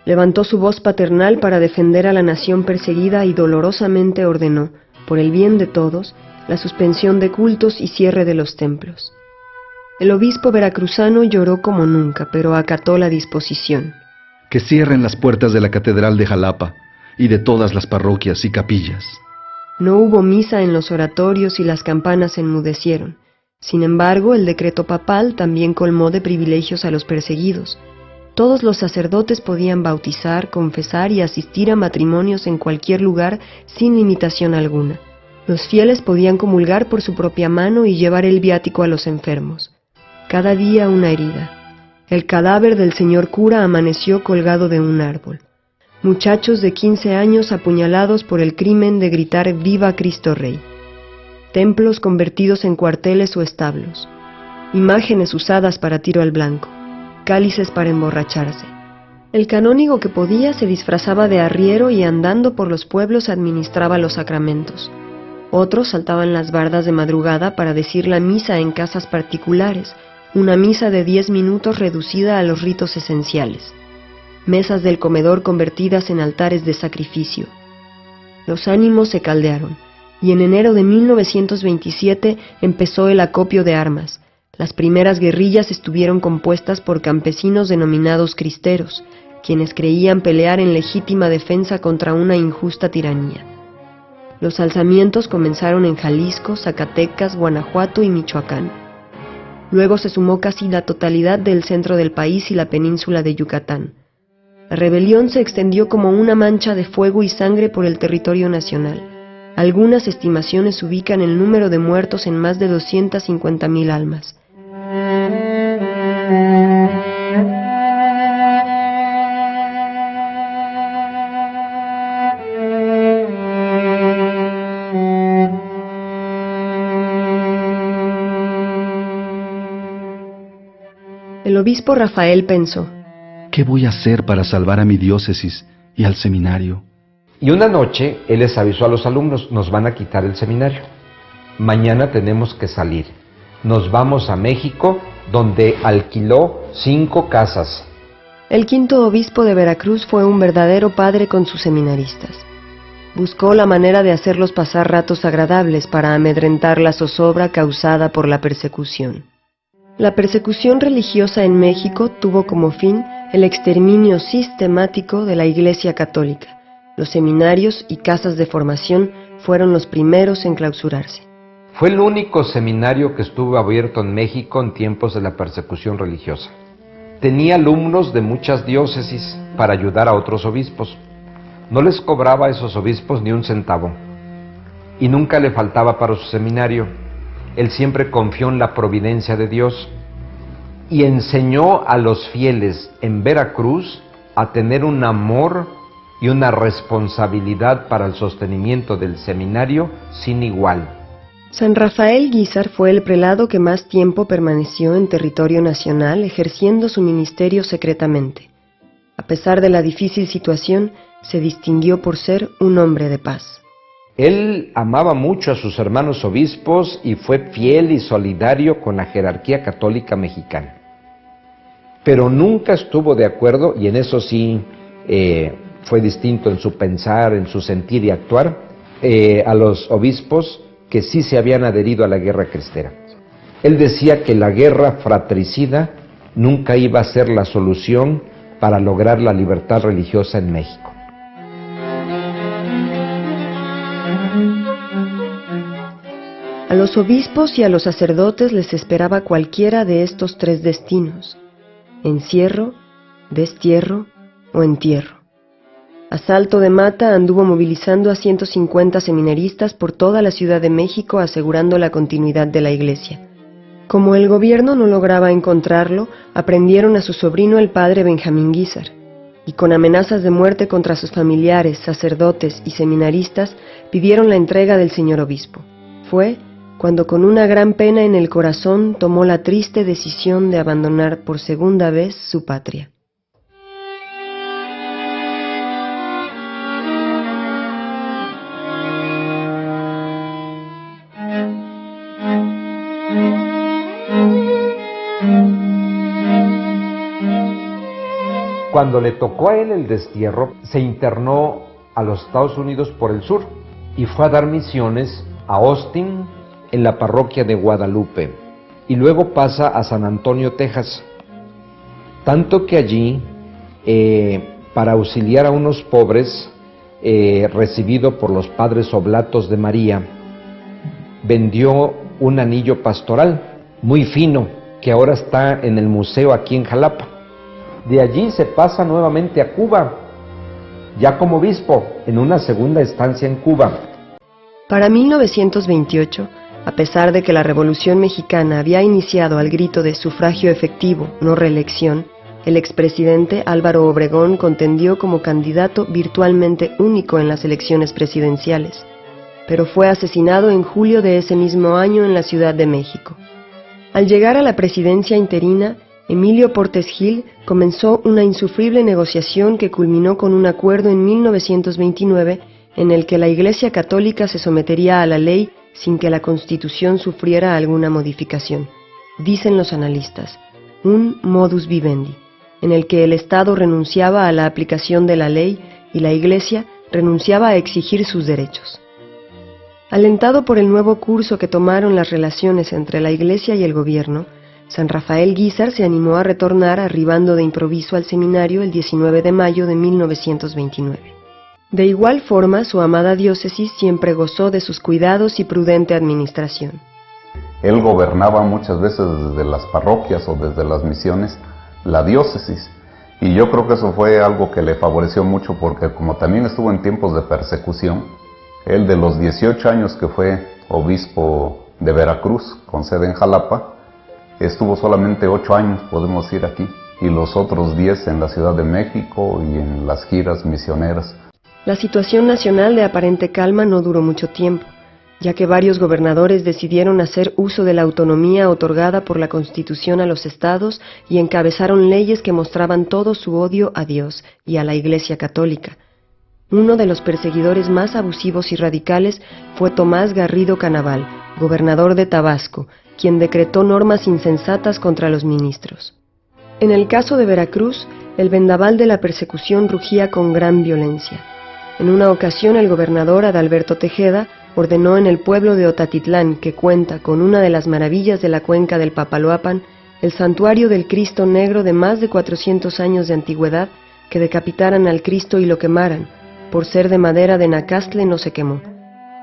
levantó su voz paternal para defender a la nación perseguida y dolorosamente ordenó, por el bien de todos, la suspensión de cultos y cierre de los templos. El obispo veracruzano lloró como nunca, pero acató la disposición. Que cierren las puertas de la Catedral de Jalapa y de todas las parroquias y capillas. No hubo misa en los oratorios y las campanas enmudecieron. Sin embargo, el decreto papal también colmó de privilegios a los perseguidos. Todos los sacerdotes podían bautizar, confesar y asistir a matrimonios en cualquier lugar sin limitación alguna. Los fieles podían comulgar por su propia mano y llevar el viático a los enfermos. Cada día una herida. El cadáver del señor cura amaneció colgado de un árbol. Muchachos de 15 años apuñalados por el crimen de gritar «Viva Cristo Rey». Templos convertidos en cuarteles o establos. Imágenes usadas para tiro al blanco. Cálices para emborracharse. El canónigo que podía se disfrazaba de arriero y andando por los pueblos administraba los sacramentos. Otros saltaban las bardas de madrugada para decir la misa en casas particulares, una misa de 10 minutos reducida a los ritos esenciales. Mesas del comedor convertidas en altares de sacrificio. Los ánimos se caldearon, y en enero de 1927 empezó el acopio de armas. Las primeras guerrillas estuvieron compuestas por campesinos denominados cristeros, quienes creían pelear en legítima defensa contra una injusta tiranía. Los alzamientos comenzaron en Jalisco, Zacatecas, Guanajuato y Michoacán. Luego se sumó casi la totalidad del centro del país y la península de Yucatán. La rebelión se extendió como una mancha de fuego y sangre por el territorio nacional. Algunas estimaciones ubican el número de muertos en más de 250,000 almas. El obispo Rafael pensó: ¿qué voy a hacer para salvar a mi diócesis y al seminario? Y una noche él les avisó a los alumnos: nos van a quitar el seminario. Mañana tenemos que salir. Nos vamos a México, donde alquiló 5 casas. El quinto obispo de Veracruz fue un verdadero padre con sus seminaristas. Buscó la manera de hacerlos pasar ratos agradables para amedrentar la zozobra causada por la persecución. La persecución religiosa en México tuvo como fin el exterminio sistemático de la Iglesia Católica. Los seminarios y casas de formación fueron los primeros en clausurarse. Fue el único seminario que estuvo abierto en México en tiempos de la persecución religiosa. Tenía alumnos de muchas diócesis para ayudar a otros obispos. No les cobraba a esos obispos ni un centavo. Y nunca le faltaba para su seminario. Él siempre confió en la providencia de Dios y enseñó a los fieles en Veracruz a tener un amor y una responsabilidad para el sostenimiento del seminario sin igual. San Rafael Guízar fue el prelado que más tiempo permaneció en territorio nacional ejerciendo su ministerio secretamente. A pesar de la difícil situación, se distinguió por ser un hombre de paz. Él amaba mucho a sus hermanos obispos y fue fiel y solidario con la jerarquía católica mexicana. Pero nunca estuvo de acuerdo, y en eso sí fue distinto en su pensar, en su sentir y actuar, a los obispos que sí se habían adherido a la guerra cristera. Él decía que la guerra fratricida nunca iba a ser la solución para lograr la libertad religiosa en México. A los obispos y a los sacerdotes les esperaba cualquiera de estos 3 destinos: encierro, destierro o entierro. A salto de mata anduvo movilizando a 150 seminaristas por toda la Ciudad de México asegurando la continuidad de la Iglesia. Como el gobierno no lograba encontrarlo, aprendieron a su sobrino el padre Benjamín Guízar, y con amenazas de muerte contra sus familiares, sacerdotes y seminaristas, pidieron la entrega del señor obispo. Fue cuando con una gran pena en el corazón tomó la triste decisión de abandonar por segunda vez su patria. Cuando le tocó a él el destierro, se internó a los Estados Unidos por el sur y fue a dar misiones a Austin, en la parroquia de Guadalupe, y luego pasa a San Antonio, Texas. Tanto que allí, para auxiliar a unos pobres, recibido por los padres oblatos de María, vendió un anillo pastoral muy fino, que ahora está en el museo aquí en Jalapa. De allí se pasa nuevamente a Cuba, ya como obispo, en una segunda estancia en Cuba. Para 1928, a pesar de que la Revolución Mexicana había iniciado al grito de sufragio efectivo, no reelección, el expresidente Álvaro Obregón contendió como candidato virtualmente único en las elecciones presidenciales, pero fue asesinado en julio de ese mismo año en la Ciudad de México. Al llegar a la presidencia interina, Emilio Portes Gil comenzó una insufrible negociación que culminó con un acuerdo en 1929 en el que la Iglesia Católica se sometería a la ley sin que la Constitución sufriera alguna modificación. Dicen los analistas, un modus vivendi, en el que el Estado renunciaba a la aplicación de la ley y la Iglesia renunciaba a exigir sus derechos. Alentado por el nuevo curso que tomaron las relaciones entre la Iglesia y el gobierno, San Rafael Guízar se animó a retornar arribando de improviso al seminario el 19 de mayo de 1929. De igual forma, su amada diócesis siempre gozó de sus cuidados y prudente administración. Él gobernaba muchas veces desde las parroquias o desde las misiones la diócesis, y yo creo que eso fue algo que le favoreció mucho porque como también estuvo en tiempos de persecución, él de los 18 años que fue obispo de Veracruz, con sede en Jalapa, estuvo solamente 8 años, podemos decir aquí, y los otros 10 en la Ciudad de México y en las giras misioneras. La situación nacional de aparente calma no duró mucho tiempo, ya que varios gobernadores decidieron hacer uso de la autonomía otorgada por la Constitución a los estados y encabezaron leyes que mostraban todo su odio a Dios y a la Iglesia Católica. Uno de los perseguidores más abusivos y radicales fue Tomás Garrido Canaval, gobernador de Tabasco, quien decretó normas insensatas contra los ministros. En el caso de Veracruz, el vendaval de la persecución rugía con gran violencia. En una ocasión, el gobernador Adalberto Tejeda ordenó en el pueblo de Otatitlán, que cuenta con una de las maravillas de la cuenca del Papaloapan, el santuario del Cristo Negro de más de 400 años de antigüedad, que decapitaran al Cristo y lo quemaran. Por ser de madera de nacastle no se quemó.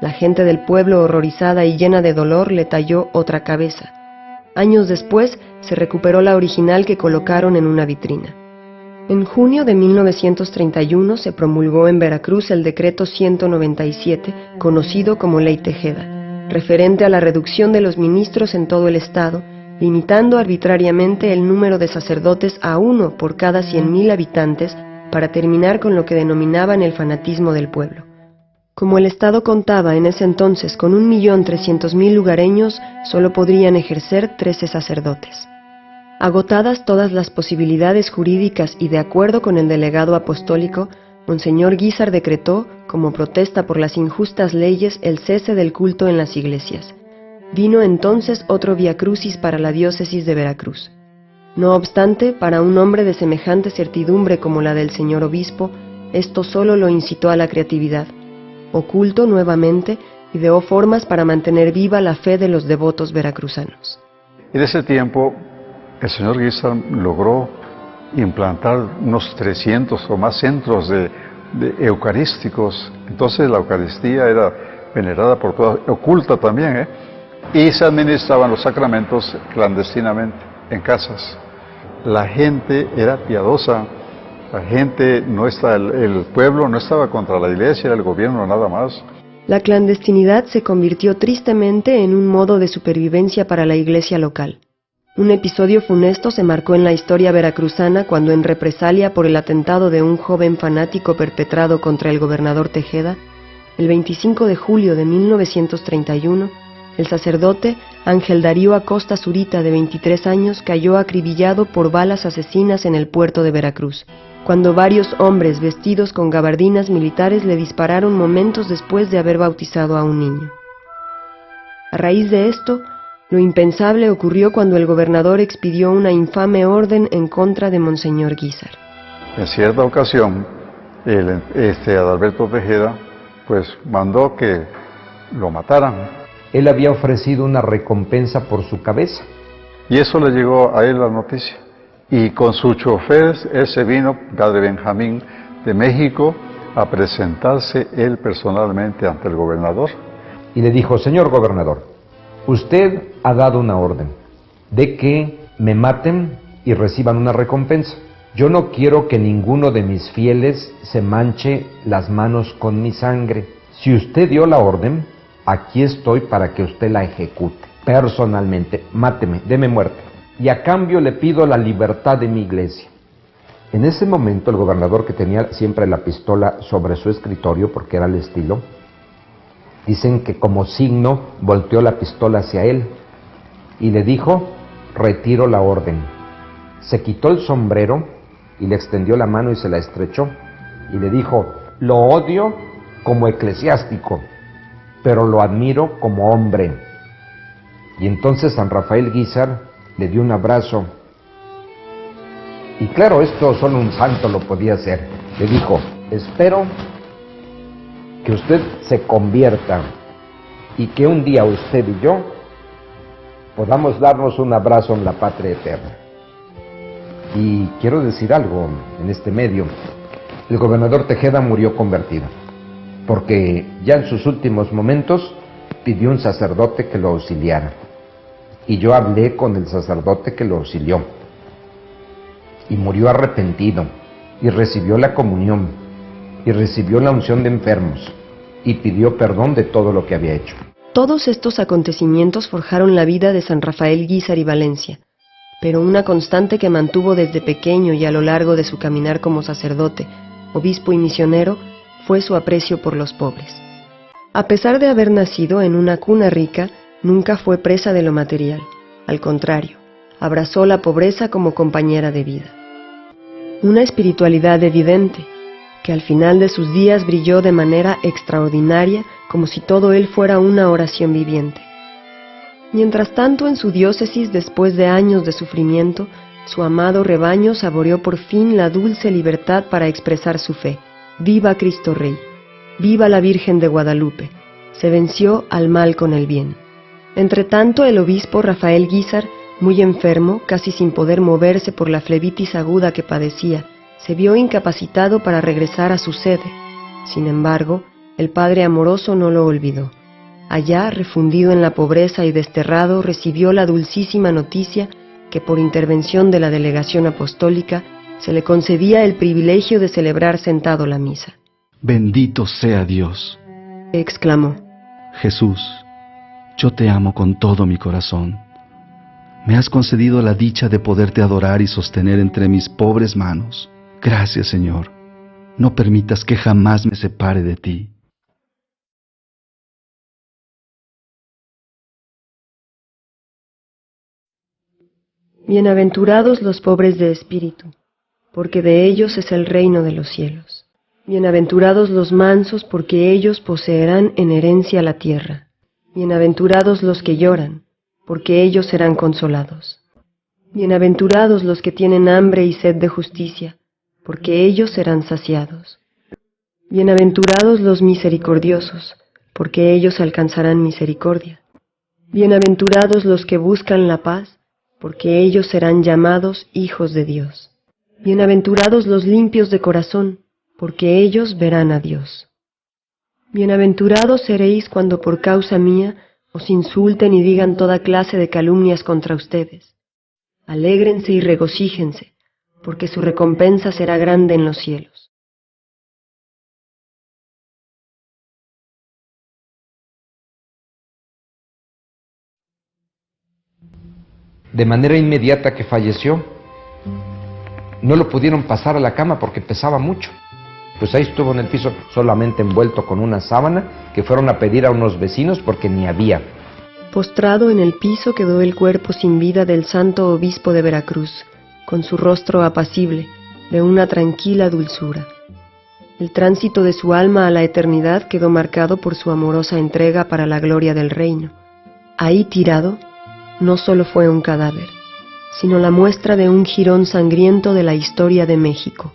La gente del pueblo, horrorizada y llena de dolor, le talló otra cabeza. Años después, se recuperó la original que colocaron en una vitrina. En junio de 1931 se promulgó en Veracruz el decreto 197, conocido como Ley Tejeda, referente a la reducción de los ministros en todo el estado, limitando arbitrariamente el número de sacerdotes a 1 por cada 100,000 habitantes para terminar con lo que denominaban el fanatismo del pueblo. Como el estado contaba en ese entonces con 1.300.000 lugareños, solo podrían ejercer 13 sacerdotes. Agotadas todas las posibilidades jurídicas y de acuerdo con el delegado apostólico, Monseñor Guízar decretó, como protesta por las injustas leyes, el cese del culto en las iglesias. Vino entonces otro viacrucis para la diócesis de Veracruz. No obstante, para un hombre de semejante certidumbre como la del señor obispo, esto solo lo incitó a la creatividad. Oculto nuevamente, ideó formas para mantener viva la fe de los devotos veracruzanos. En ese tiempo, el señor Guízar logró implantar unos 300 o más centros de eucarísticos. Entonces la Eucaristía era venerada por todas, oculta también, y se administraban los sacramentos clandestinamente, en casas. La gente era piadosa, la gente el pueblo no estaba contra la iglesia, era el gobierno nada más. La clandestinidad se convirtió tristemente en un modo de supervivencia para la iglesia local. Un episodio funesto se marcó en la historia veracruzana cuando, en represalia por el atentado de un joven fanático perpetrado contra el gobernador Tejeda, el 25 de julio de 1931, el sacerdote Ángel Darío Acosta Zurita, de 23 años, cayó acribillado por balas asesinas en el puerto de Veracruz, cuando varios hombres vestidos con gabardinas militares le dispararon momentos después de haber bautizado a un niño. A raíz de esto, lo impensable ocurrió cuando el gobernador expidió una infame orden en contra de Monseñor Guízar. En cierta ocasión, Adalberto Tejeda, pues mandó que lo mataran. Él había ofrecido una recompensa por su cabeza. Y eso le llegó a él la noticia. Y con su chofer, él se vino, padre Benjamín, de México, a presentarse él personalmente ante el gobernador. Y le dijo: señor gobernador, usted ha dado una orden de que me maten y reciban una recompensa. Yo no quiero que ninguno de mis fieles se manche las manos con mi sangre. Si usted dio la orden, aquí estoy para que usted la ejecute. Personalmente, máteme, deme muerte. Y a cambio le pido la libertad de mi iglesia. En ese momento el gobernador, que tenía siempre la pistola sobre su escritorio porque era el estilo, dicen que como signo volteó la pistola hacia él y le dijo: retiro la orden. Se quitó el sombrero y le extendió la mano y se la estrechó y le dijo: lo odio como eclesiástico, pero lo admiro como hombre. Y entonces San Rafael Guízar le dio un abrazo. Y claro, esto solo un santo lo podía hacer. Le dijo: espero que usted se convierta y que un día usted y yo podamos darnos un abrazo en la patria eterna. Y quiero decir algo en este medio. El gobernador Tejeda murió convertido, porque ya en sus últimos momentos pidió un sacerdote que lo auxiliara. Y yo hablé con el sacerdote que lo auxilió. Y murió arrepentido, y recibió la comunión, y recibió la unción de enfermos, y pidió perdón de todo lo que había hecho. Todos estos acontecimientos forjaron la vida de San Rafael Guízar y Valencia, pero una constante que mantuvo desde pequeño y a lo largo de su caminar como sacerdote, obispo y misionero, fue su aprecio por los pobres. A pesar de haber nacido en una cuna rica, nunca fue presa de lo material. Al contrario, abrazó la pobreza como compañera de vida. Una espiritualidad evidente, que al final de sus días brilló de manera extraordinaria, como si todo él fuera una oración viviente. Mientras tanto, en su diócesis, después de años de sufrimiento, su amado rebaño saboreó por fin la dulce libertad para expresar su fe. ¡Viva Cristo Rey! ¡Viva la Virgen de Guadalupe! Se venció al mal con el bien. Entretanto, el obispo Rafael Guízar, muy enfermo, casi sin poder moverse por la flebitis aguda que padecía, se vio incapacitado para regresar a su sede. Sin embargo, el Padre amoroso no lo olvidó. Allá, refundido en la pobreza y desterrado, recibió la dulcísima noticia que por intervención de la delegación apostólica se le concedía el privilegio de celebrar sentado la misa. Bendito sea Dios, exclamó. Jesús, yo te amo con todo mi corazón. Me has concedido la dicha de poderte adorar y sostener entre mis pobres manos. Gracias, Señor. No permitas que jamás me separe de ti. Bienaventurados los pobres de espíritu, porque de ellos es el reino de los cielos. Bienaventurados los mansos, porque ellos poseerán en herencia la tierra. Bienaventurados los que lloran, porque ellos serán consolados. Bienaventurados los que tienen hambre y sed de justicia, porque ellos serán saciados. Bienaventurados los misericordiosos, porque ellos alcanzarán misericordia. Bienaventurados los que buscan la paz, porque ellos serán llamados hijos de Dios. Bienaventurados los limpios de corazón, porque ellos verán a Dios. Bienaventurados seréis cuando por causa mía os insulten y digan toda clase de calumnias contra ustedes. Alégrense y regocíjense, porque su recompensa será grande en los cielos. De manera inmediata que falleció, no lo pudieron pasar a la cama porque pesaba mucho. Pues ahí estuvo en el piso solamente envuelto con una sábana que fueron a pedir a unos vecinos porque ni había. Postrado en el piso quedó el cuerpo sin vida del santo obispo de Veracruz, con su rostro apacible, de una tranquila dulzura. El tránsito de su alma a la eternidad quedó marcado por su amorosa entrega para la gloria del reino. Ahí tirado, no solo fue un cadáver, sino la muestra de un jirón sangriento de la historia de México.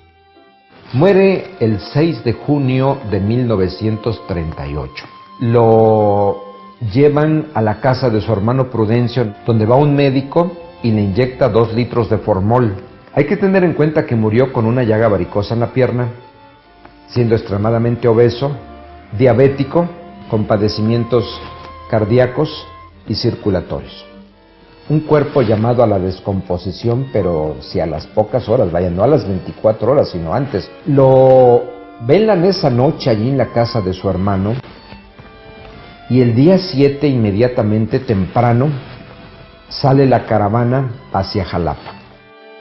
Muere el 6 de junio de 1938. Lo llevan a la casa de su hermano Prudencio, donde va un médico y le inyecta 2 litros de formol. Hay que tener en cuenta que murió con una llaga varicosa en la pierna, siendo extremadamente obeso, diabético, con padecimientos cardíacos y circulatorios. Un cuerpo llamado a la descomposición, pero si a las pocas horas, vaya, no a las 24 horas, sino antes. Lo velan esa noche allí en la casa de su hermano, y el día 7, inmediatamente temprano, sale la caravana hacia Jalapa.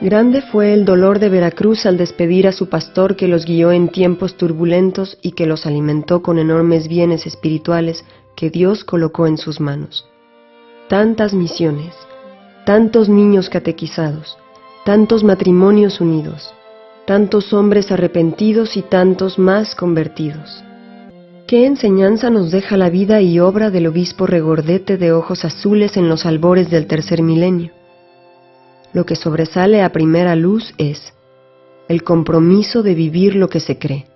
Grande fue el dolor de Veracruz al despedir a su pastor que los guió en tiempos turbulentos y que los alimentó con enormes bienes espirituales que Dios colocó en sus manos. Tantas misiones, tantos niños catequizados, tantos matrimonios unidos, tantos hombres arrepentidos y tantos más convertidos. ¿Qué enseñanza nos deja la vida y obra del obispo Regordete de ojos azules en los albores del tercer milenio? Lo que sobresale a primera luz es el compromiso de vivir lo que se cree.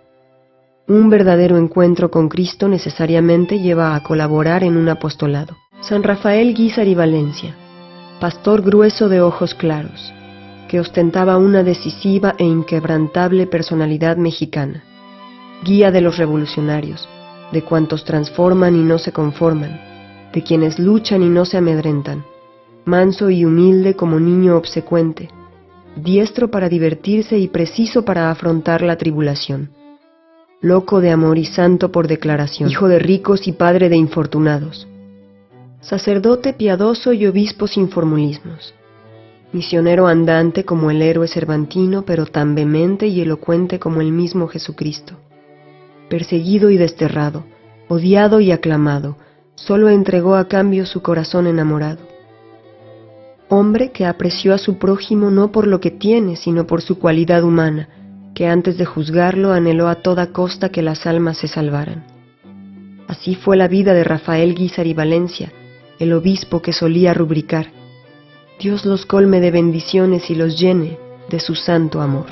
Un verdadero encuentro con Cristo necesariamente lleva a colaborar en un apostolado. San Rafael Guízar y Valencia, pastor grueso de ojos claros, que ostentaba una decisiva e inquebrantable personalidad mexicana, guía de los revolucionarios, de cuantos transforman y no se conforman, de quienes luchan y no se amedrentan, manso y humilde como niño obsecuente, diestro para divertirse y preciso para afrontar la tribulación, loco de amor y santo por declaración, hijo de ricos y padre de infortunados, sacerdote piadoso y obispo sin formulismos, misionero andante como el héroe cervantino, pero tan vehemente y elocuente como el mismo Jesucristo, perseguido y desterrado, odiado y aclamado, solo entregó a cambio su corazón enamorado. Hombre que apreció a su prójimo no por lo que tiene, sino por su cualidad humana, que antes de juzgarlo anheló a toda costa que las almas se salvaran. Así fue la vida de Rafael Guízar y Valencia, el obispo que solía rubricar: Dios los colme de bendiciones y los llene de su santo amor.